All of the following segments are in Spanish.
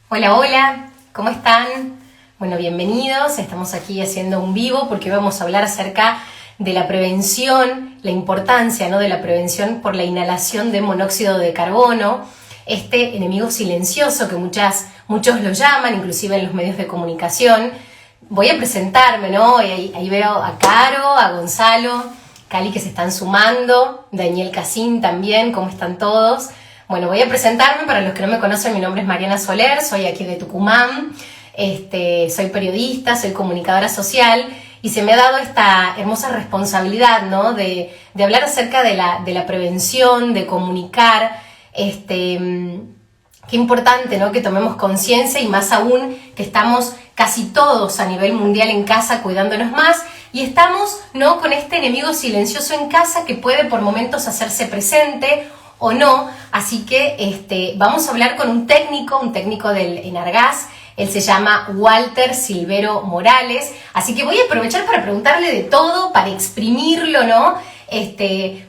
Hola, hola, ¿cómo están? Bueno, bienvenidos. Estamos aquí haciendo un vivo porque vamos a hablar acerca de la prevención, la importancia, ¿no?, de la prevención por la inhalación de monóxido de carbono, este enemigo silencioso que muchos lo llaman, inclusive en los medios de comunicación. Voy a presentarme, ¿no? Ahí veo a Caro, a Gonzalo, Cali que se están sumando, Daniel Casín también, ¿cómo están todos? Bueno, voy a presentarme, para los que no me conocen, mi nombre es Mariana Soler, soy aquí de Tucumán, soy periodista, soy comunicadora social y se me ha dado esta hermosa responsabilidad, ¿no?, de hablar acerca de la prevención, de comunicar, qué importante, ¿no?, que tomemos conciencia y más aún que estamos casi todos a nivel mundial en casa cuidándonos más y estamos, ¿no?, con este enemigo silencioso en casa que puede por momentos hacerse presente o no, así que vamos a hablar con un técnico del Enargás. Él se llama Walter Silvero Morales, así que voy a aprovechar para preguntarle de todo, para exprimirlo, ¿no?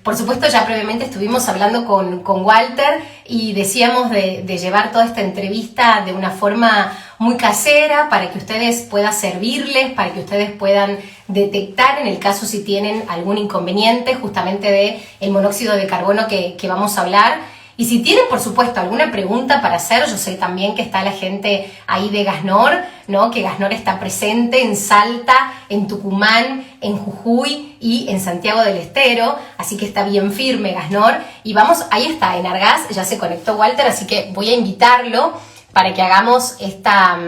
Por supuesto, ya previamente estuvimos hablando con Walter y decíamos de llevar toda esta entrevista de una forma muy casera para que ustedes puedan servirles, para que ustedes puedan detectar en el caso si tienen algún inconveniente justamente de el monóxido de carbono que vamos a hablar. Y si tienen, por supuesto, alguna pregunta para hacer, yo sé también que está la gente ahí de Gasnor, ¿no?, que Gasnor está presente en Salta, en Tucumán, en Jujuy y en Santiago del Estero, así que está bien firme Gasnor. Y vamos, ahí está, en Argás, ya se conectó Walter, así que voy a invitarlo para que hagamos esta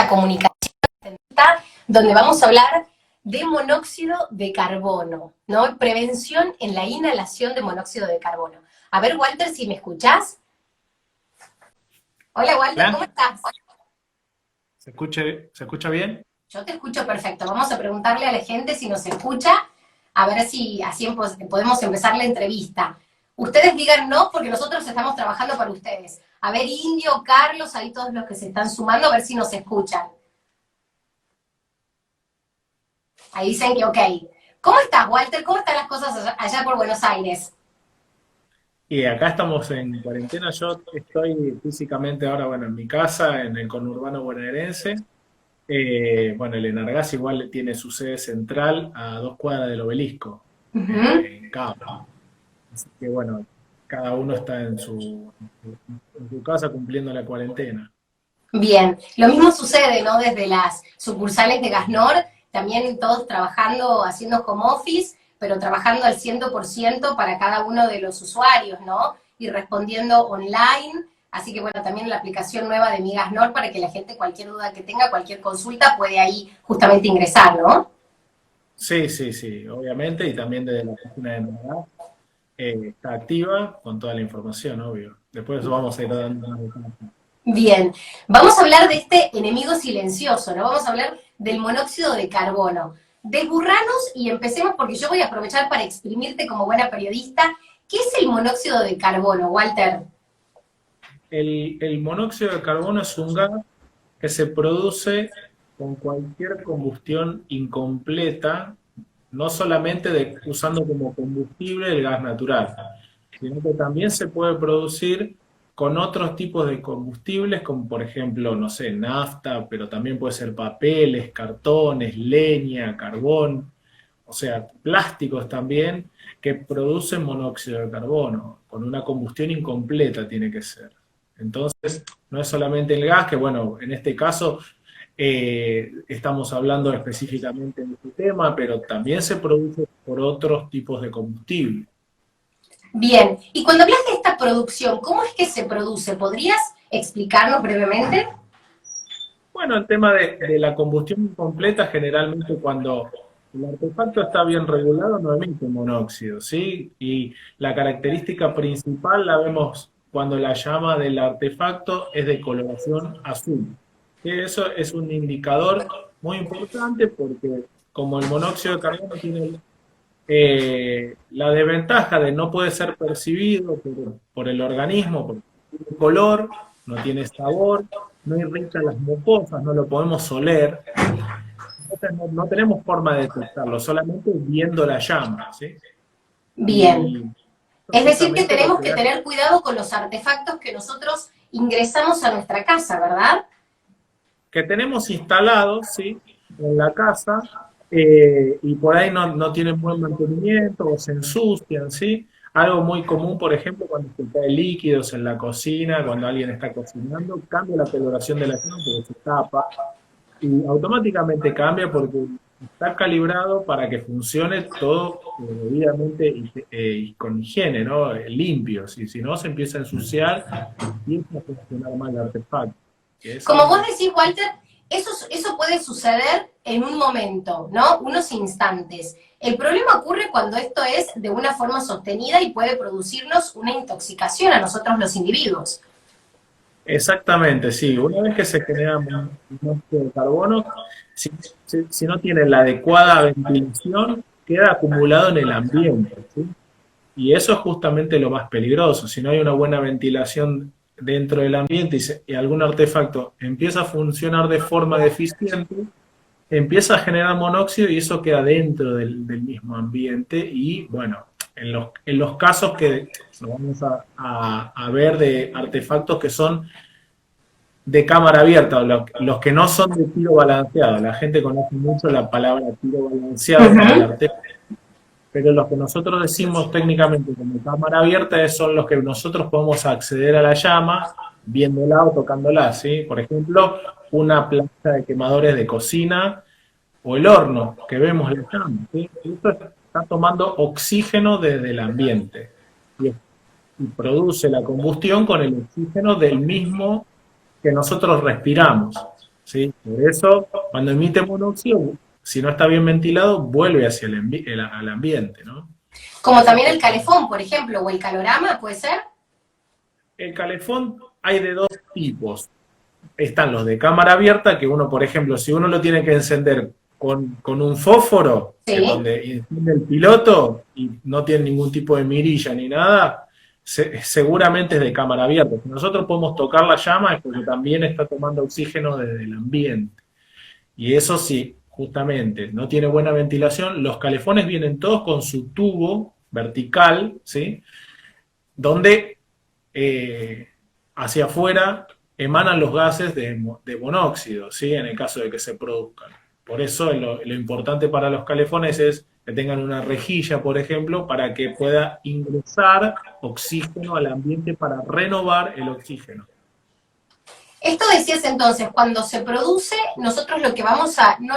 comunicación, donde vamos a hablar de monóxido de carbono, ¿no? Prevención en la inhalación de monóxido de carbono. A ver, Walter, si me escuchás. Hola, Walter, ¿cómo Hola, estás? ¿se escucha bien? Yo te escucho perfecto. Vamos a preguntarle a la gente si nos escucha, a ver si así podemos empezar la entrevista. Ustedes digan no, porque nosotros estamos trabajando para ustedes. A ver, Indio, Carlos, ahí todos los que se están sumando, a ver si nos escuchan. Ahí dicen que ok. ¿Cómo estás, Walter? ¿Cómo están las cosas allá por Buenos Aires? Y acá estamos en cuarentena. Yo estoy físicamente ahora, bueno, en mi casa, en el conurbano bonaerense. Bueno, el Enargás igual tiene su sede central a 2 cuadras del Obelisco, Ujú. en Cava. Así que bueno, cada uno está en su casa cumpliendo la cuarentena. Bien, lo mismo sucede, ¿no? Desde las sucursales de Gasnor, también todos trabajando, haciendo home office, pero trabajando al 100% para cada uno de los usuarios, ¿no? Y respondiendo online. Así que bueno, también la aplicación nueva de Mi Gasnor para que la gente, cualquier duda que tenga, cualquier consulta, puede ahí justamente ingresar, ¿no? Sí, sí, sí, obviamente, y también desde la página de Enargás está activa con toda la información, obvio. Después eso vamos a ir dando más detalles. Bien, vamos a hablar de este enemigo silencioso, ¿no? Vamos a hablar del monóxido de carbono. Desburranos y empecemos porque yo voy a aprovechar para exprimirte como buena periodista. ¿Qué es el monóxido de carbono, Walter? El monóxido de carbono es un gas que se produce con cualquier combustión incompleta, no solamente usando como combustible el gas natural, sino que también se puede producir con otros tipos de combustibles, como por ejemplo, no sé, nafta, pero también puede ser papeles, cartones, leña, carbón, o sea, plásticos también que producen monóxido de carbono, con una combustión incompleta tiene que ser. Entonces, no es solamente el gas, que bueno, en este caso estamos hablando específicamente de este tema, pero también se produce por otros tipos de combustible. Bien, y cuando hablas de esta producción, ¿cómo es que se produce? ¿Podrías explicarnos brevemente? Bueno, el tema de la combustión incompleta, generalmente cuando el artefacto está bien regulado, no emite monóxido, ¿sí? Y la característica principal la vemos cuando la llama del artefacto es de coloración azul. ¿Sí? Eso es un indicador muy importante porque como el monóxido de carbono tiene la desventaja de no puede ser percibido por el organismo, porque no tiene color, no tiene sabor, no irrita las mucosas, no lo podemos oler, entonces no tenemos forma de detectarlo, solamente viendo la llama, ¿sí? Bien, Y eso es es decir, que justamente lo tenemos que que hace. tener cuidado con los artefactos que nosotros ingresamos a nuestra casa, ¿verdad? Que tenemos instalados, ¿sí? En la casa, y por ahí no tienen buen mantenimiento o se ensucian, ¿sí? Algo muy común, por ejemplo, cuando se cae líquidos en la cocina, cuando alguien está cocinando, cambia la coloración de la llama porque se tapa y automáticamente cambia porque está calibrado para que funcione todo debidamente y con higiene, ¿no? Limpio. Si no, se empieza a ensuciar y empieza a funcionar mal el artefacto. Que eso Como es vos decís, Walter, eso puede suceder en un momento, ¿no? Unos instantes. El problema ocurre cuando esto es de una forma sostenida y puede producirnos una intoxicación a nosotros los individuos. exactamente, sí. Una vez que se genera monóxido de carbono, si no tiene la adecuada ventilación, queda acumulado en el ambiente, ¿sí? Y eso es justamente lo más peligroso. Si no hay una buena ventilación dentro del ambiente y algún artefacto empieza a funcionar de forma deficiente, empieza a generar monóxido y eso queda dentro del mismo ambiente. Y bueno, en los casos que lo vamos a ver de artefactos que son de cámara abierta, o los que no son de tiro balanceado. La gente conoce mucho la palabra tiro balanceado para el Ujú. artefacto, pero los que nosotros decimos técnicamente como cámara abierta son los que nosotros podemos acceder a la llama viéndola o tocándola, ¿sí? Por ejemplo, una plancha de quemadores de cocina o el horno que vemos la llama, ¿sí? Esto está tomando oxígeno desde el ambiente y produce la combustión con el oxígeno del mismo que nosotros respiramos, ¿sí? Por eso, cuando emite monóxido, si no está bien ventilado, vuelve hacia al ambiente, ¿no? Como también el calefón, por ejemplo, o el calorama, ¿puede ser? El calefón hay de dos tipos. Están los de cámara abierta, que uno, por ejemplo, si uno lo tiene que encender con un fósforo, que es Sí. donde enciende el piloto y no tiene ningún tipo de mirilla ni nada, seguramente es de cámara abierta. Si nosotros podemos tocar la llama es porque también está tomando oxígeno desde el ambiente. Y eso sí, justamente, no tiene buena ventilación. Los calefones vienen todos con su tubo vertical, ¿sí? Donde eh, hacia afuera emanan los gases de monóxido, ¿sí? En el caso de que se produzcan. Por eso lo importante para los calefones es que tengan una rejilla, por ejemplo, para que pueda ingresar oxígeno al ambiente para renovar el oxígeno. Esto decías entonces, cuando se produce, nosotros no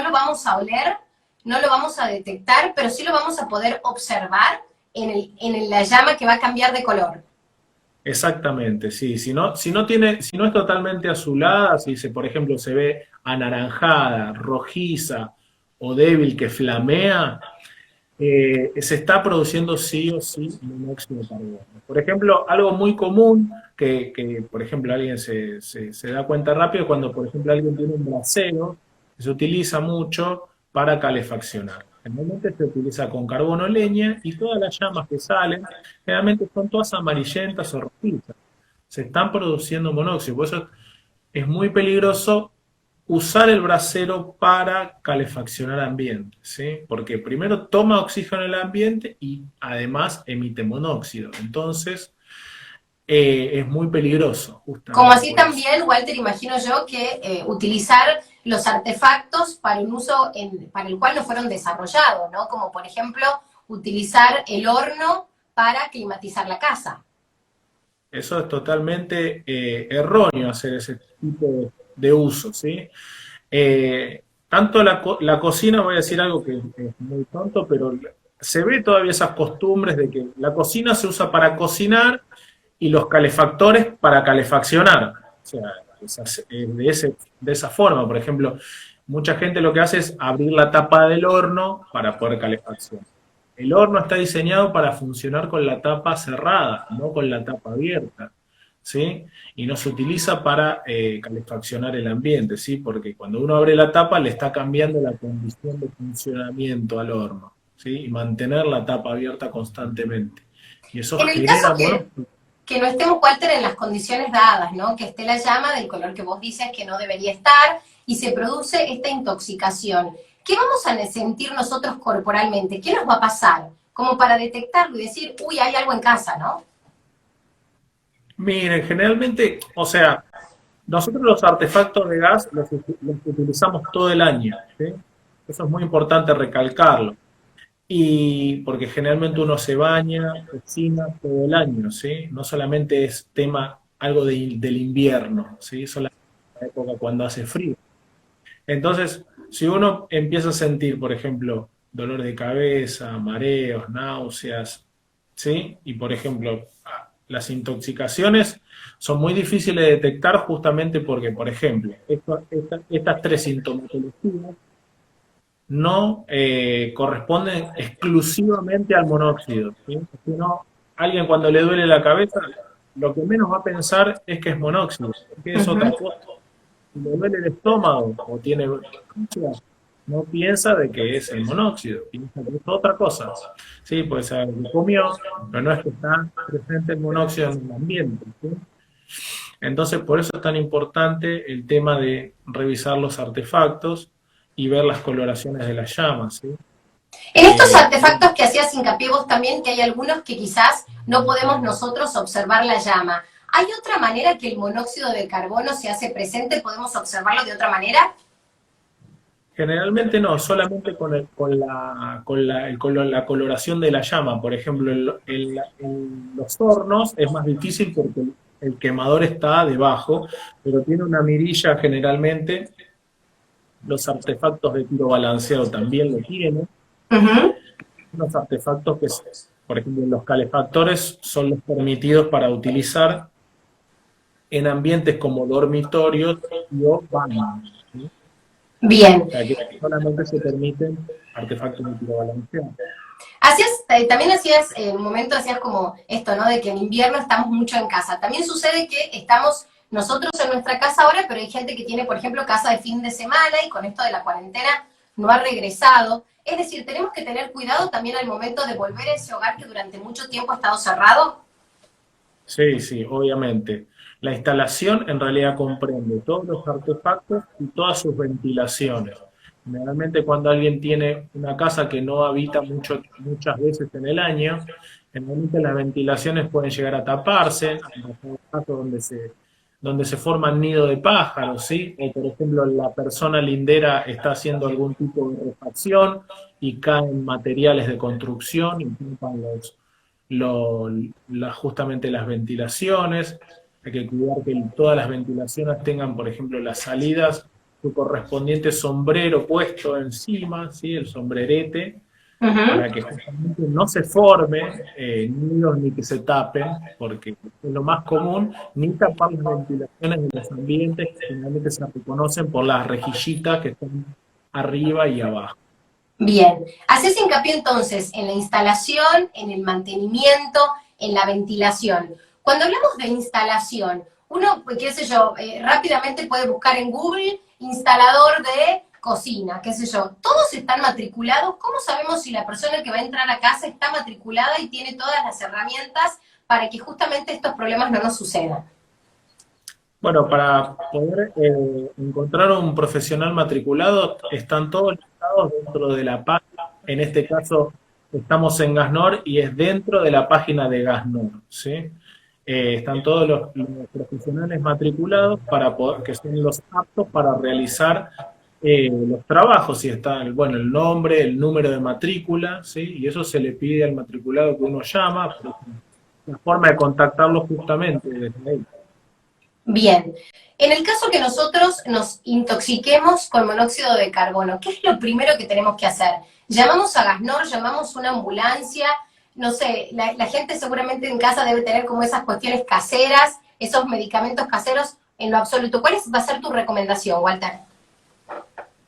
lo vamos a oler, no lo vamos a detectar, pero sí lo vamos a poder observar en la llama que va a cambiar de color. Exactamente, sí. Si no es totalmente azulada, si por ejemplo se ve anaranjada, rojiza o débil que flamea, se está produciendo sí o sí monóxido de carbono. Por ejemplo, algo muy común que, por ejemplo, alguien se da cuenta rápido cuando, por ejemplo, alguien tiene un brasero que se utiliza mucho para calefaccionar. Generalmente se utiliza con carbono o leña y todas las llamas que salen generalmente son todas amarillentas o rojizas. Se están produciendo monóxido. Por eso es muy peligroso usar el brasero para calefaccionar ambientes, ¿sí? Porque primero toma oxígeno en el ambiente y además emite monóxido. Entonces, es muy peligroso, Como justamente así por eso. también, Walter, imagino yo que utilizar los artefactos para un uso para el cual no fueron desarrollados, ¿no? Como por ejemplo utilizar el horno para climatizar la casa. Eso es totalmente erróneo hacer ese tipo de uso, ¿sí? Tanto la cocina, voy a decir algo que es muy tonto, pero se ve todavía esas costumbres de que la cocina se usa para cocinar y los calefactores para calefaccionar. O sea, de esa forma, por ejemplo, mucha gente lo que hace es abrir la tapa del horno para poder calefaccionar. El horno está diseñado para funcionar con la tapa cerrada, no con la tapa abierta, ¿sí? Y no se utiliza para calefaccionar el ambiente, ¿sí? Porque cuando uno abre la tapa le está cambiando la condición de funcionamiento al horno, ¿sí? Y mantener la tapa abierta constantemente. Y eso En el caso genera monóxido. que no estemos, Walter, en las condiciones dadas, ¿no? Que esté la llama del color que vos dices que no debería estar y se produce esta intoxicación. ¿Qué vamos a sentir nosotros corporalmente? ¿Qué nos va a pasar? Como para detectarlo y decir, uy, hay algo en casa, ¿no? Miren, generalmente, o sea, nosotros los artefactos de gas los utilizamos todo el año, ¿sí? Eso es muy importante recalcarlo. Y porque generalmente uno se baña, cocina todo el año, ¿sí? No solamente es tema algo del invierno, ¿sí? Solamente en la época cuando hace frío. Entonces, si uno empieza a sentir, por ejemplo, dolor de cabeza, mareos, náuseas, ¿sí? Y por ejemplo, las intoxicaciones son muy difíciles de detectar justamente porque, por ejemplo, estas tres sintomatologías no corresponden exclusivamente al monóxido, ¿sí? Si no, alguien cuando le duele la cabeza, lo que menos va a pensar es que es monóxido, que es otra Ujú. cosa. Si le duele el estómago o tiene náuseas, no piensa de que es el monóxido, piensa que es otra cosa. Sí, pues saber que comió, pero no es que está presente el monóxido en el ambiente, ¿sí? Entonces, por eso es tan importante el tema de revisar los artefactos y ver las coloraciones de las llamas, ¿sí? En estos Bueno, artefactos que hacías hincapié vos también, que hay algunos que quizás no podemos nosotros observar la llama. ¿Hay otra manera que el monóxido de carbono se hace presente? ¿Podemos observarlo de otra manera? generalmente no, solamente la coloración de la llama. Por ejemplo, en los hornos es más difícil porque el quemador está debajo, pero tiene una mirilla generalmente. Los artefactos de tiro balanceado también lo tienen. Ujú. Unos artefactos que, por ejemplo, los calefactores son los permitidos para utilizar en ambientes como dormitorios y o baños, ¿sí? Bien. O sea, que solamente se permiten artefactos de tiro balanceado. También hacías, en un momento hacías como esto, ¿no? De que en invierno estamos mucho en casa. También sucede que estamos nosotros en nuestra casa ahora, pero hay gente que tiene, por ejemplo, casa de fin de semana y con esto de la cuarentena no ha regresado. Es decir, tenemos que tener cuidado también al momento de volver a ese hogar que durante mucho tiempo ha estado cerrado. Sí, sí, obviamente. La instalación en realidad comprende todos los artefactos y todas sus ventilaciones. Generalmente cuando alguien tiene una casa que no habita muchas veces en el año, generalmente las ventilaciones pueden llegar a taparse, en los casos donde se forman nidos de pájaros, ¿sí? O por ejemplo la persona lindera está haciendo algún tipo de refacción y caen materiales de construcción y tapan lo- justamente las ventilaciones. Hay que cuidar que todas las ventilaciones tengan, por ejemplo, las salidas, su correspondiente sombrero puesto encima, ¿sí? El sombrerete, Ujú. para que justamente no se forme nidos ni que se tapen, porque es lo más común, ni tapar las ventilaciones de los ambientes que generalmente se reconocen por las rejillitas que están arriba y abajo. Bien, haces hincapié entonces en la instalación, en el mantenimiento, en la ventilación. Cuando hablamos de instalación, uno, pues, qué sé yo, rápidamente puede buscar en Google instalador de cocina, qué sé yo. ¿Todos están matriculados? ¿Cómo sabemos si la persona que va a entrar a casa está matriculada y tiene todas las herramientas para que justamente estos problemas no nos sucedan? Bueno, para poder encontrar un profesional matriculado, están todos listados dentro de la página. En este caso, estamos en Gasnor y es dentro de la página de Gasnor, ¿sí? Están todos los profesionales matriculados que son los aptos para realizar los trabajos. Y está, bueno, el nombre, el número de matrícula, ¿sí? Y eso se le pide al matriculado que uno llama, pero la forma de contactarlo justamente desde ahí. Bien, en el caso que nosotros nos intoxiquemos con monóxido de carbono, ¿qué es lo primero que tenemos que hacer? ¿Llamamos a Gasnor, llamamos una ambulancia? No sé, la gente seguramente en casa debe tener como esas cuestiones caseras, esos medicamentos caseros en lo absoluto. Va a ser tu recomendación, Walter?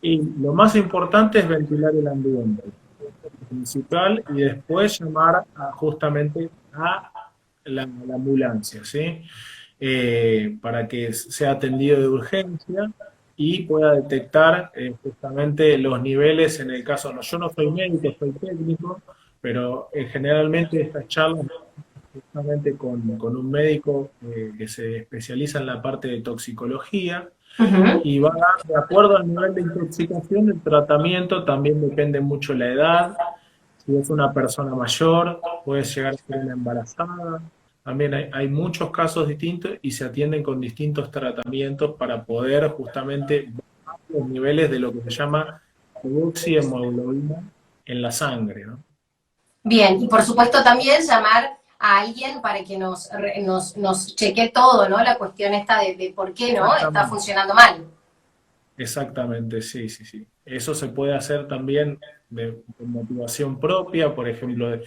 Y lo más importante es ventilar el ambiente, principal, y después llamar justamente a la ambulancia, ¿sí? Para que sea atendido de urgencia y pueda detectar justamente los niveles en el caso, no, yo no soy médico, soy técnico, pero generalmente estas charlas justamente con un médico que se especializa en la parte de toxicología Ujú. y va a dar, de acuerdo al nivel de intoxicación, el tratamiento también depende mucho la edad. Si es una persona mayor, puede llegar a ser una embarazada, también hay muchos casos distintos y se atienden con distintos tratamientos para poder justamente bajar los niveles de lo que se llama hemoglobina en la sangre, ¿no? Bien, y por supuesto también llamar a alguien para que nos cheque todo, ¿no? La cuestión esta de por qué no está Exactamente. funcionando mal. Exactamente, sí, sí, sí. Eso se puede hacer también de motivación propia, por ejemplo,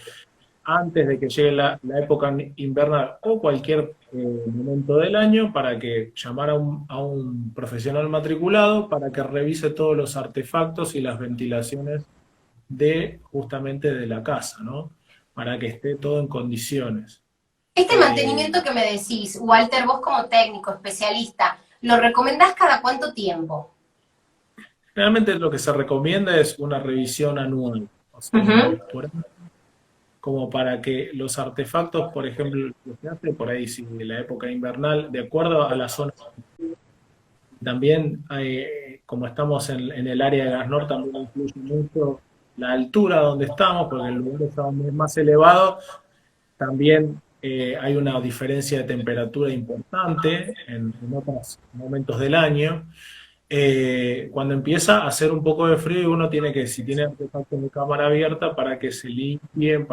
antes de que llegue la época invernal o cualquier momento del año, para que llamar a un profesional matriculado para que revise todos los artefactos y las ventilaciones de justamente de la casa, ¿no? Para que esté todo en condiciones. Este Eh, mantenimiento que me decís, Walter, vos como técnico, especialista, ¿lo recomendás cada cuánto tiempo? Realmente lo que se recomienda es una revisión anual, o sea, una vez Ujú. por año, como para que los artefactos, por ejemplo, lo que hace por ahí, si de la época invernal, de acuerdo a la zona. También, como estamos en el área de Gasnor, también influye mucho la altura donde estamos, porque el lugar está donde es más elevado, también hay una diferencia de temperatura importante en otros momentos del año. Cuando empieza a hacer un poco de frío, uno tiene que, si tiene artefactos de cámara abierta, para que se limpien,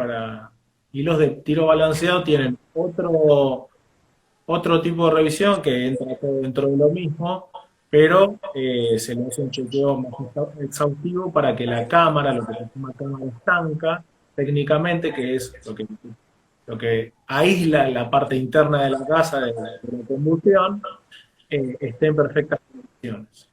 y los de tiro balanceado tienen otro tipo de revisión que entra todo dentro de lo mismo, pero se le hace un chequeo más exhaustivo para que la cámara, lo que se llama cámara estanca, técnicamente, que es lo que aísla la parte interna de la casa de la combustión, esté en perfectas condiciones.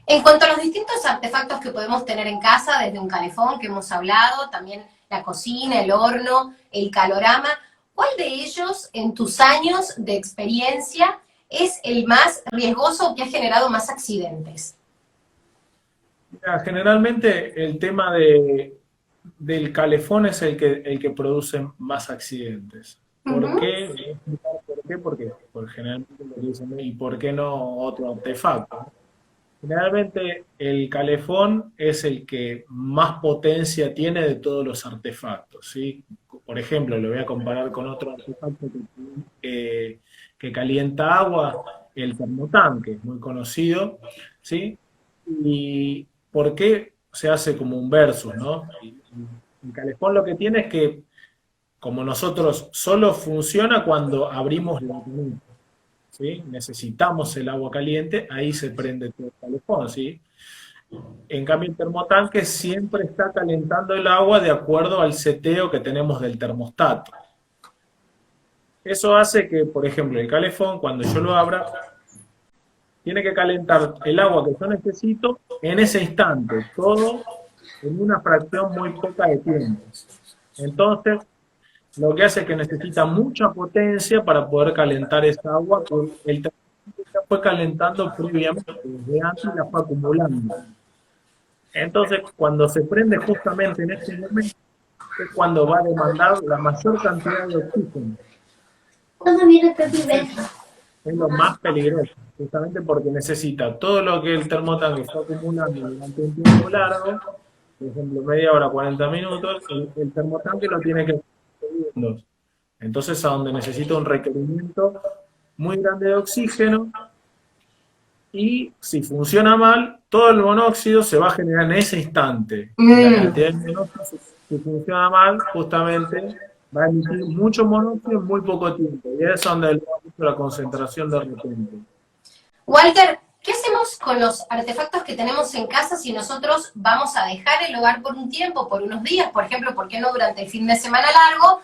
En cuanto a los distintos artefactos que podemos tener en casa, desde un calefón que hemos hablado, también la cocina, el horno, el calorama, ¿cuál de ellos en tus años de experiencia es el más riesgoso o que ha generado más accidentes? Mira, generalmente el tema del calefón es el que produce más accidentes. ¿Por Ujú. qué? Voy a explicar por qué, porque generalmente lo que dicen, ¿y por qué no otro artefacto? Generalmente el calefón es el que más potencia tiene de todos los artefactos, ¿sí? Por ejemplo, lo voy a comparar con otro artefacto que calienta agua, el termotanque, es muy conocido, ¿sí? ¿Y por qué se hace como un versus, ¿no? El calefón lo que tiene es que, como nosotros, solo funciona cuando abrimos la canilla, ¿sí? Necesitamos el agua caliente, ahí se prende todo el calefón, ¿sí? En cambio, el termotanque siempre está calentando el agua de acuerdo al seteo que tenemos del termostato. Eso hace que, por ejemplo, el calefón, cuando yo lo abra, tiene que calentar el agua que yo necesito en ese instante, todo en una fracción muy poca de tiempo. Entonces, lo que hace es que necesita mucha potencia para poder calentar esa agua que el termostato ya fue calentando previamente, desde antes y la fue acumulando. Entonces, cuando se prende justamente en este momento, es cuando va a demandar la mayor cantidad de oxígeno. ¿Cuándo viene Pepi B? Es lo más peligroso, justamente porque necesita todo lo que el termotanque está acumulando durante un tiempo largo, por ejemplo, media hora, 40 minutos, el termotanque lo tiene que hacer en segundos. Entonces, a donde necesita un requerimiento muy grande de oxígeno, y si funciona mal, todo el monóxido se va a generar en ese instante. Y la Mm. cantidad de monóxido, si funciona mal, justamente va a emitir mucho monóxido en muy poco tiempo. Y es donde le da mucho la concentración de repente. Walter, ¿qué hacemos con los artefactos que tenemos en casa si nosotros vamos a dejar el hogar por un tiempo, por unos días, por ejemplo, ¿por qué no durante el fin de semana largo?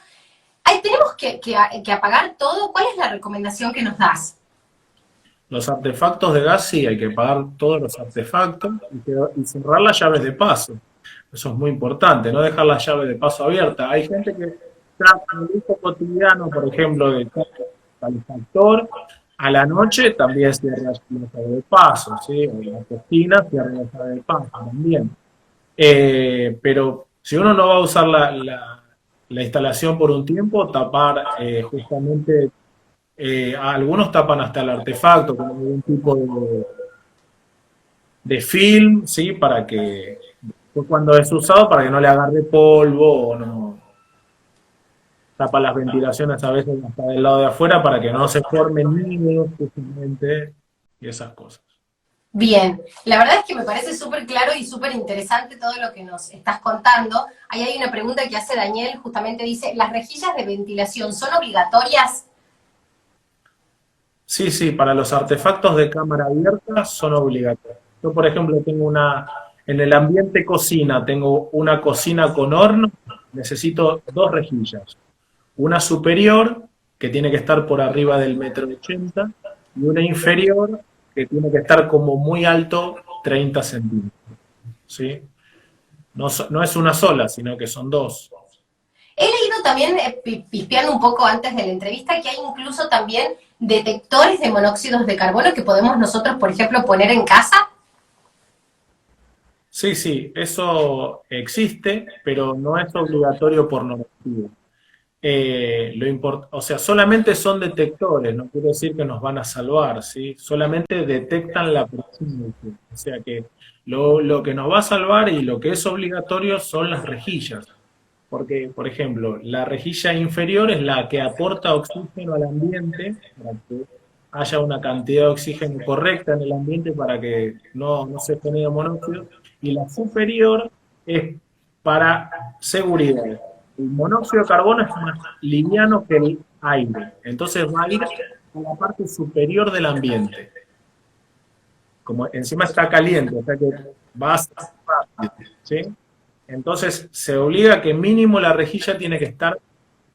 Ahí tenemos que apagar todo. ¿Cuál es la recomendación que nos das? Los artefactos de gas, sí, hay que pagar todos los artefactos y cerrar las llaves de paso. Eso es muy importante, no dejar las llaves de paso abiertas. Hay gente que trata en el uso cotidiano, por ejemplo, de calefactor, a la noche también cierra la llave de paso, ¿sí? O la cocina cierra la llave de paso también. Pero si uno no va a usar la instalación por un tiempo, tapar justamente, algunos tapan hasta el artefacto con algún tipo de film, ¿sí? Para que, pues, cuando es usado, para que no le agarre polvo o no. tapa las ventilaciones a veces hasta del lado de afuera para que no se formen nidos justamente y esas cosas. Bien, la verdad es que me parece súper claro y súper interesante todo lo que nos estás contando. Ahí hay una pregunta que hace Daniel, justamente dice, ¿las rejillas de ventilación son obligatorias? Sí, sí, para los artefactos de cámara abierta son obligatorios. Yo, por ejemplo, en el ambiente cocina, tengo una cocina con horno, necesito dos rejillas. Una superior, que tiene que estar por arriba del 1,80 m, y una inferior, que tiene que estar como muy alto, 30 centímetros. ¿Sí? No, no es una sola, sino que son dos. He leído también, pispeando un poco antes de la entrevista, que hay incluso también detectores de monóxidos de carbono que podemos nosotros, por ejemplo, poner en casa. Sí, sí, eso existe, pero no es obligatorio por normativa. O sea, solamente son detectores, no quiere decir que nos van a salvar, ¿sí? Solamente detectan la presencia. O sea que lo que nos va a salvar y lo que es obligatorio son las rejillas. Porque, por ejemplo, la rejilla inferior es la que aporta oxígeno al ambiente para que haya una cantidad de oxígeno correcta en el ambiente para que no se genere monóxido. Y la superior es para seguridad. El monóxido de carbono es más liviano que el aire. Entonces va a ir a la parte superior del ambiente. Como encima está caliente, o sea que va a ser rápido, ¿sí? Entonces se obliga que mínimo la rejilla tiene que estar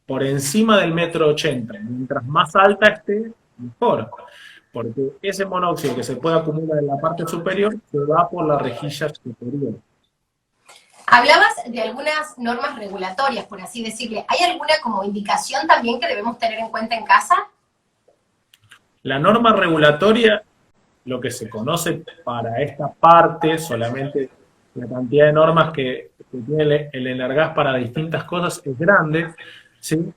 por encima del 1,80 m. Mientras más alta esté, mejor. Porque ese monóxido que se puede acumular en la parte superior se va por la rejilla superior. Hablabas de algunas normas regulatorias, por así decirle. ¿Hay alguna como indicación también que debemos tener en cuenta en casa? La norma regulatoria, lo que se conoce para esta parte, solamente la cantidad de normas que tiene el Energas para distintas cosas es grande, ¿sí?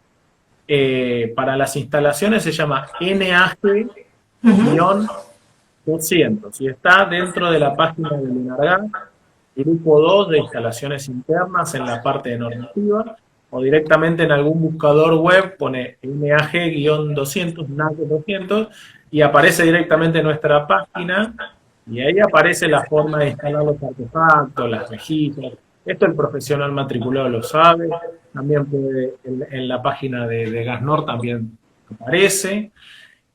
Para las instalaciones se llama NAG-200 y está dentro de la página del Energas, grupo 2 de instalaciones internas en la parte de normativa, o directamente en algún buscador web pone NAG-200, NAG200, y aparece directamente nuestra página, y ahí aparece la forma de instalar los artefactos, las rejillas. Esto el profesional matriculado lo sabe, también puede, en la página de Gasnor también aparece,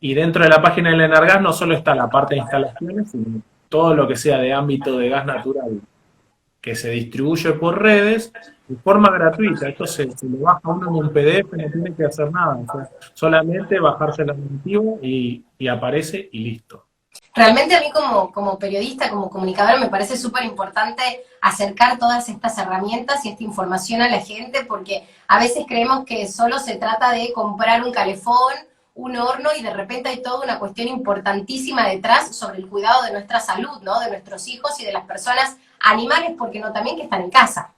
y dentro de la página del Enargas no solo está la parte de instalaciones, sino todo lo que sea de ámbito de gas natural que se distribuye por redes de forma gratuita. Esto se lo baja uno en un PDF, no tiene que hacer nada. O sea, solamente bajarse el archivo y aparece y listo. Realmente a mí como periodista, como comunicadora, me parece súper importante acercar todas estas herramientas y esta información a la gente, porque a veces creemos que solo se trata de comprar un calefón, un horno, y de repente hay toda una cuestión importantísima detrás sobre el cuidado de nuestra salud, ¿no? De nuestros hijos y de las personas, animales, porque no también que están en casa.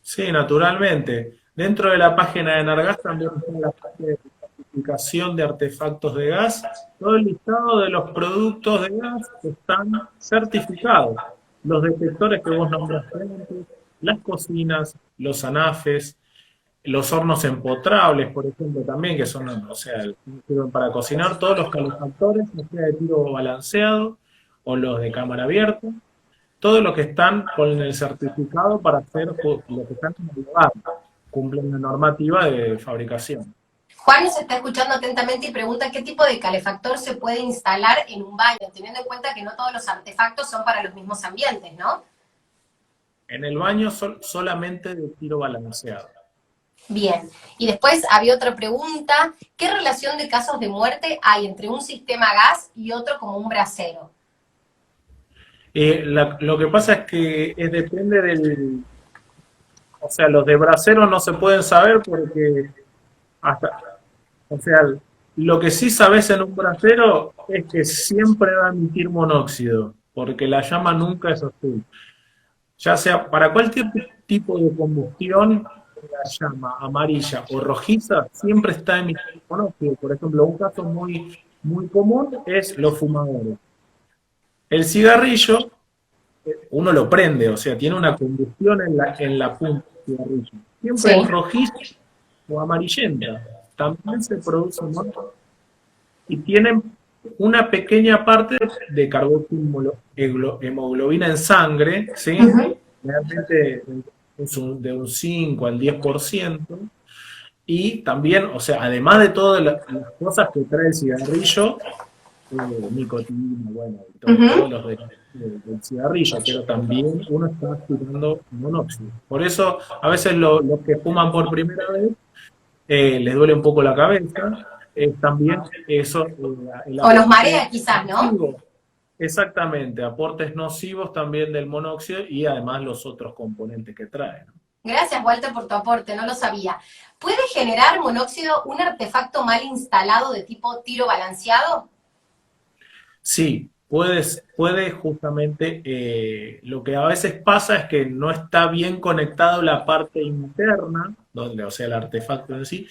Sí, naturalmente. Dentro de la página de Nargas también está la parte de certificación de artefactos de gas, todo el listado de los productos de gas que están certificados. Los detectores que vos nombraste antes, las cocinas, los anafes, los hornos empotrables, por ejemplo, también, que son, o sea, sirven para cocinar, todos los calefactores, ya sea de tiro balanceado o los de cámara abierta, todos los que están con el certificado para hacer lo que están en el lugar, cumplen la normativa de fabricación. Juan nos está escuchando atentamente y pregunta qué tipo de calefactor se puede instalar en un baño, teniendo en cuenta que no todos los artefactos son para los mismos ambientes, ¿no? En el baño solamente de tiro balanceado. Bien, y después había otra pregunta, ¿qué relación de casos de muerte hay entre un sistema gas y otro como un brasero? Lo que pasa es que depende del... O sea, los de brasero no se pueden saber porque hasta... O sea, lo que sí sabes en un brasero es que siempre va a emitir monóxido, porque la llama nunca es azul. Ya sea para cualquier tipo de combustión, la llama amarilla o rojiza siempre está emitiendo monóxido. Por ejemplo, un caso muy común es los fumadores. El cigarrillo, uno lo prende, o sea, tiene una combustión en la punta del cigarrillo. Siempre es Sí. rojizo o amarillenta. También se produce monóxido y tienen una pequeña parte de carbohemoglobina en sangre, ¿sí? Ujú, Realmente de un 5 al 10%. Y también, o sea, además de todas las cosas que trae el cigarrillo, nicotina, bueno, y todos ujú. los del cigarrillo, pero también uno está aspirando monóxido. Por eso, a veces los que fuman por primera vez les duele un poco la cabeza. También eso, el O los aporte marea quizás, ¿no? nocivo, exactamente, aportes nocivos también del monóxido y además los otros componentes que trae, ¿no? Gracias, Walter, por tu aporte, no lo sabía. ¿Puede generar monóxido un artefacto mal instalado de tipo tiro balanceado? Sí, puede justamente, lo que a veces pasa es que no está bien conectado la parte interna, donde, o sea, el artefacto en sí.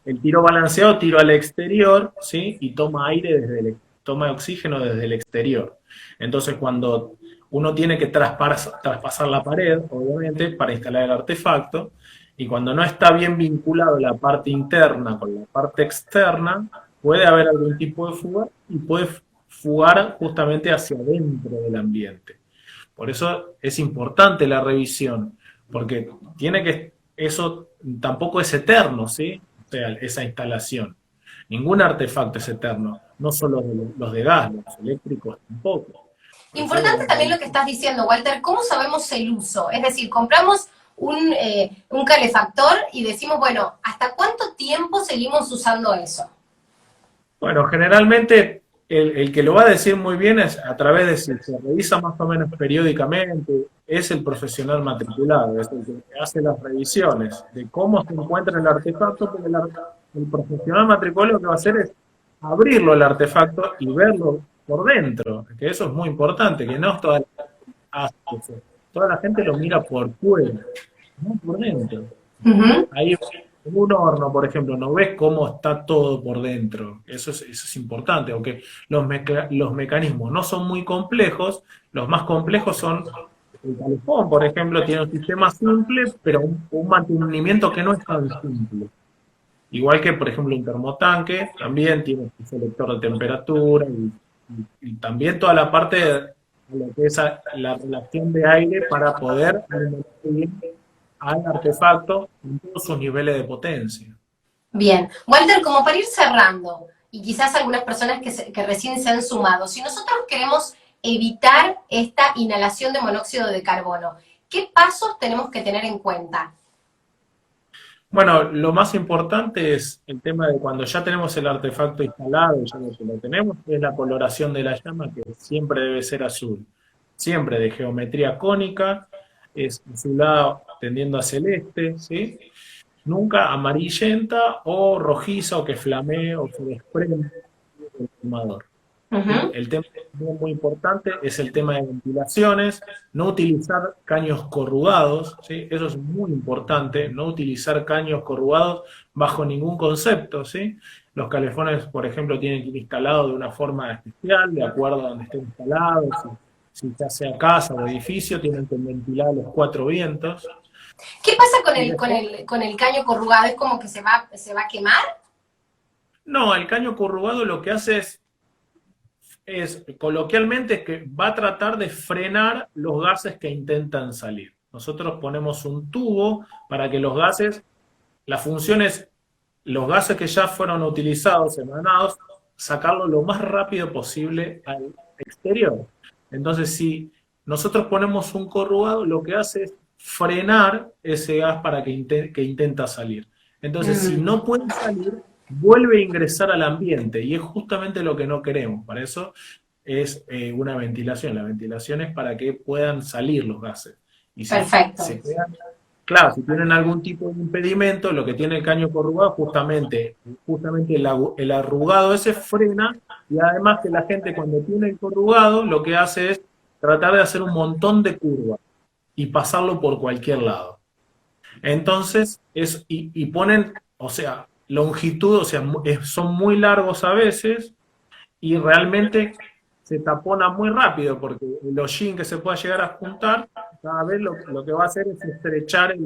El tiro balanceado tiro al exterior, ¿sí? Y toma aire toma oxígeno desde el exterior. Entonces, cuando uno tiene que traspasar la pared, obviamente, para instalar el artefacto, y cuando no está bien vinculado la parte interna con la parte externa, puede haber algún tipo de fuga y puede fugar justamente hacia adentro del ambiente. Por eso es importante la revisión, porque eso tampoco es eterno, ¿sí? O sea, esa instalación. Ningún artefacto es eterno, no solo los de gas, los eléctricos tampoco. Por eso Importante también lo que estás diciendo, Walter, ¿cómo sabemos el uso? Es decir, compramos un calefactor y decimos, bueno, ¿hasta cuánto tiempo seguimos usando eso? bueno, generalmente el que lo va a decir muy bien es a través de si se revisa más o menos periódicamente, es el profesional matriculado, es el que hace las revisiones de cómo se encuentra el artefacto, porque el profesional matriculado lo que va a hacer es abrirlo el artefacto y verlo por dentro, que eso es muy importante, que no es toda hace eso. Toda la gente lo mira por fuera, no por dentro. Ujú. Ahí en un horno, por ejemplo, no ves cómo está todo por dentro. Eso es importante, aunque los mecanismos no son muy complejos, los más complejos son el calefón, por ejemplo, tiene un sistema simple, pero un mantenimiento que no es tan simple. Igual que, por ejemplo, un termotanque, también tiene un selector de temperatura y también toda la parte de lo que es la relación de aire para poder alimentar bien al artefacto en todos sus niveles de potencia. Bien. Walter, como para ir cerrando, y quizás algunas personas que recién se han sumado, si nosotros queremos evitar esta inhalación de monóxido de carbono, ¿qué pasos tenemos que tener en cuenta? Bueno, lo más importante es el tema de cuando ya tenemos el artefacto instalado, ya lo tenemos, es la coloración de la llama, que siempre debe ser azul. Siempre de geometría cónica, es azulada tendiendo a celeste, ¿sí? Nunca amarillenta o rojiza o que flamee o se desprende del quemador. ¿Sí? Ujú. El tema muy importante es el tema de ventilaciones, no utilizar caños corrugados, ¿sí? Eso es muy importante, no utilizar caños corrugados bajo ningún concepto, ¿sí? Los calefones, por ejemplo, tienen que ir instalados de una forma especial, de acuerdo a donde estén instalados, si ya sea casa o edificio, tienen que ventilar los cuatro vientos. ¿Qué pasa con Y el, con después, el, con el caño corrugado? ¿Es como que se va a quemar? no, el caño corrugado lo que hace es coloquialmente que va a tratar de frenar los gases que intentan salir. Nosotros ponemos un tubo para que los gases, la función es los gases que ya fueron utilizados, emanados, sacarlo lo más rápido posible al exterior. Entonces, si nosotros ponemos un corrugado, lo que hace es frenar ese gas para que intenta salir. Entonces, si Mm, no puede salir, vuelve a ingresar al ambiente y es justamente lo que no queremos. Para eso es una ventilación. La ventilación es para que puedan salir los gases. Y si perfecto. se quedan, claro, si tienen algún tipo de impedimento, lo que tiene el caño corrugado, justamente el arrugado ese frena y además que la gente cuando tiene el corrugado lo que hace es tratar de hacer un montón de curvas y pasarlo por cualquier lado. Entonces, y ponen, o sea, longitud, o sea, son muy largos a veces y realmente se tapona muy rápido porque el hollín que se pueda llegar a juntar, cada vez lo que va a hacer es estrechar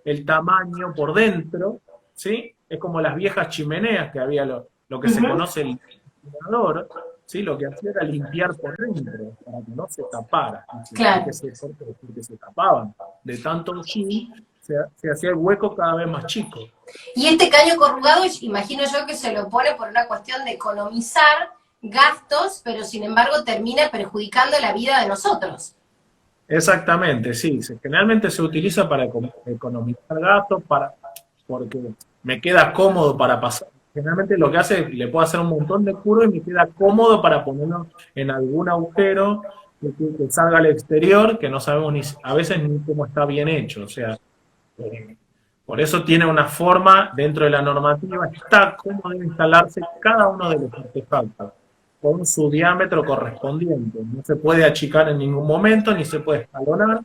el tamaño por dentro, ¿sí? Es como las viejas chimeneas que había lo que se Ujú. conoce el incinerador, ¿sí? Lo que hacía era limpiar por dentro, para que no se tapara. Claro. Porque se tapaban. De tanto hollín, se hacía el hueco cada vez más chico. Y este caño corrugado, imagino yo que se lo pone por una cuestión de economizar gastos, pero sin embargo termina perjudicando la vida de nosotros. Exactamente, sí. Generalmente se utiliza para economizar gastos, porque me queda cómodo para pasar. Generalmente lo que hace es le puedo hacer un montón de curvos y me queda cómodo para ponerlo en algún agujero que salga al exterior, que no sabemos ni a veces ni cómo está bien hecho. O sea, eh, por eso tiene una forma dentro de la normativa, está cómo debe instalarse cada uno de los artefactos, con su diámetro correspondiente. No se puede achicar en ningún momento, ni se puede escalonar.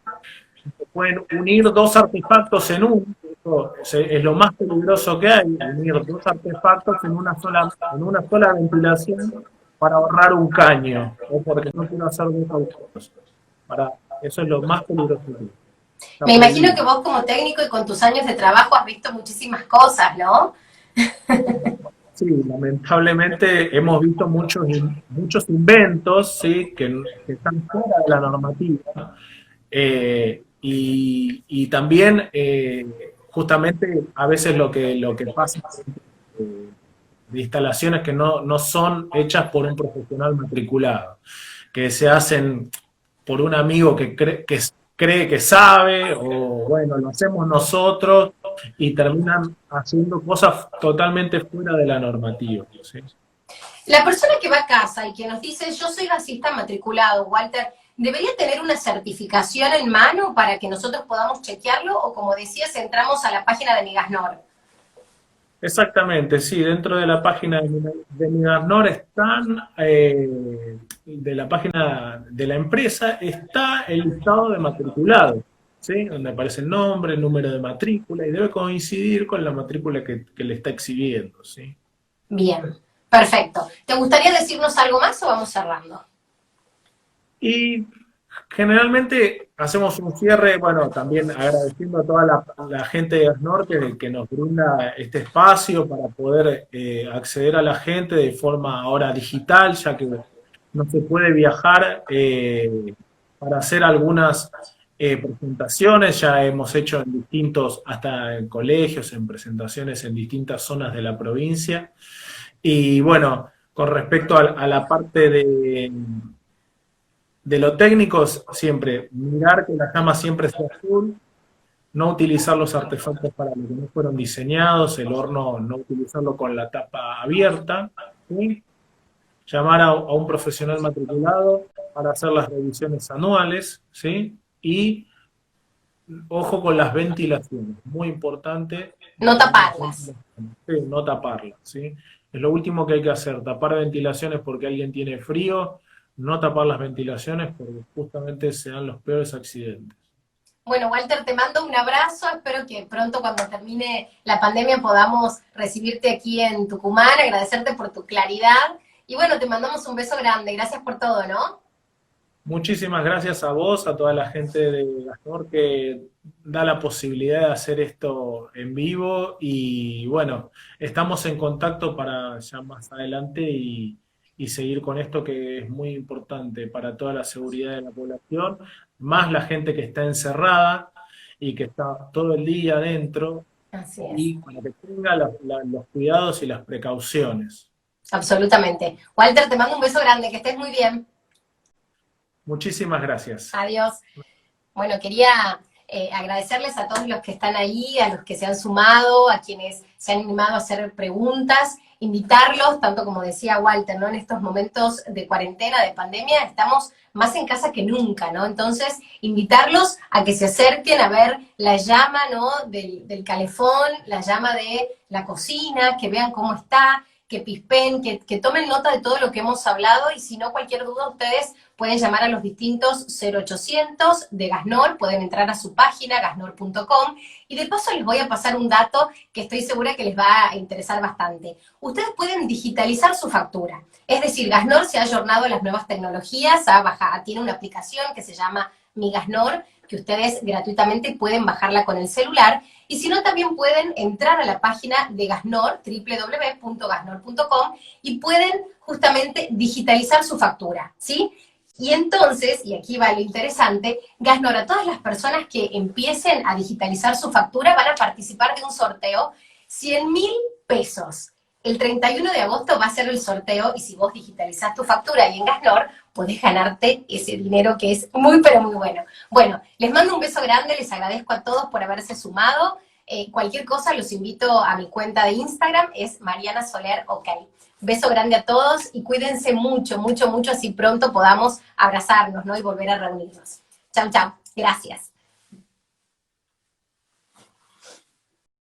Se pueden unir dos artefactos en uno. Eso es lo más peligroso que hay, unir dos artefactos en una sola ventilación para ahorrar un caño, o porque no quiero hacer dos agujeros. Para, eso es lo más peligroso que hay. Está Me imagino que prohibido. vos como técnico y con tus años de trabajo has visto muchísimas cosas, ¿no? Sí, lamentablemente hemos visto muchos inventos, ¿sí? Que están fuera de la normativa. Y también, justamente, a veces lo que pasa de instalaciones que no son hechas por un profesional matriculado, que se hacen por un amigo que cree que sabe, o bueno, lo hacemos nosotros, y terminan haciendo cosas totalmente fuera de la normativa, ¿sí? La persona que va a casa y que nos dice, yo soy gasista matriculado, Walter, ¿debería tener una certificación en mano para que nosotros podamos chequearlo? O como decías, entramos a la página de Migasnor. Exactamente, sí, dentro de la página de Migasnor están, de la página de la empresa, está el listado de matriculados, ¿sí? Donde aparece el nombre, el número de matrícula, y debe coincidir con la matrícula que le está exhibiendo, ¿sí? Bien, perfecto. ¿Te gustaría decirnos algo más o vamos cerrando? Y generalmente hacemos un cierre, bueno, también agradeciendo a toda la gente de ASNOR que nos brinda este espacio para poder acceder a la gente de forma ahora digital, ya que no se puede viajar, para hacer algunas presentaciones. Ya hemos hecho en distintos, hasta en colegios, en presentaciones en distintas zonas de la provincia. Y bueno, con respecto a la parte de lo técnico, siempre mirar que la llama siempre sea azul, no utilizar los artefactos para lo que no fueron diseñados, el horno no utilizarlo con la tapa abierta, ¿sí? Llamar a un profesional matriculado para hacer las revisiones anuales, ¿sí? Y ojo con las ventilaciones, muy importante, No las taparlas. ventilaciones, sí, no taparlas, ¿sí? Es lo último que hay que hacer, tapar ventilaciones porque alguien tiene frío, no tapar las ventilaciones porque justamente se dan los peores accidentes. Bueno, Walter, te mando un abrazo. Espero que pronto, cuando termine la pandemia, podamos recibirte aquí en Tucumán, agradecerte por tu claridad. Y bueno, te mandamos un beso grande. Gracias por todo, ¿no? Muchísimas gracias a vos, a toda la gente de Gastor que da la posibilidad de hacer esto en vivo, y bueno, estamos en contacto para ya más adelante y seguir con esto que es muy importante para toda la seguridad de la población, más la gente que está encerrada y que está todo el día adentro, Así es. y para que tenga los cuidados y las precauciones. Absolutamente. Walter, te mando un beso grande. Que estés muy bien. Muchísimas gracias. Adiós. Bueno, quería agradecerles a todos los que están ahí, a los que se han sumado, a quienes se han animado a hacer preguntas, invitarlos, tanto como decía Walter, ¿no? En estos momentos de cuarentena, de pandemia, estamos más en casa que nunca, ¿no? Entonces, invitarlos a que se acerquen a ver la llama, ¿no? Del calefón, la llama de la cocina, que vean cómo está, que pispen, que tomen nota de todo lo que hemos hablado, y si no, cualquier duda, ustedes pueden llamar a los distintos 0800 de Gasnor, pueden entrar a su página gasnor.com, y de paso les voy a pasar un dato que estoy segura que les va a interesar bastante. Ustedes pueden digitalizar su factura, es decir, Gasnor se ha ayornado a las nuevas tecnologías, tiene una aplicación que se llama Mi Gasnor, que ustedes gratuitamente pueden bajarla con el celular, y si no, también pueden entrar a la página de Gasnor, www.gasnor.com, y pueden justamente digitalizar su factura, ¿sí? Y entonces, y aquí va lo interesante, Gasnor, a todas las personas que empiecen a digitalizar su factura van a participar de un sorteo, 100.000 pesos. El 31 de agosto va a ser el sorteo, y si vos digitalizás tu factura y en Gasnor, podés ganarte ese dinero que es muy, pero muy bueno. Bueno, les mando un beso grande, les agradezco a todos por haberse sumado. Cualquier cosa los invito a mi cuenta de Instagram, es Mariana Soler OK. Beso grande a todos y cuídense mucho, mucho, mucho, así pronto podamos abrazarnos, ¿no? Y volver a reunirnos. Chau, chau. Gracias.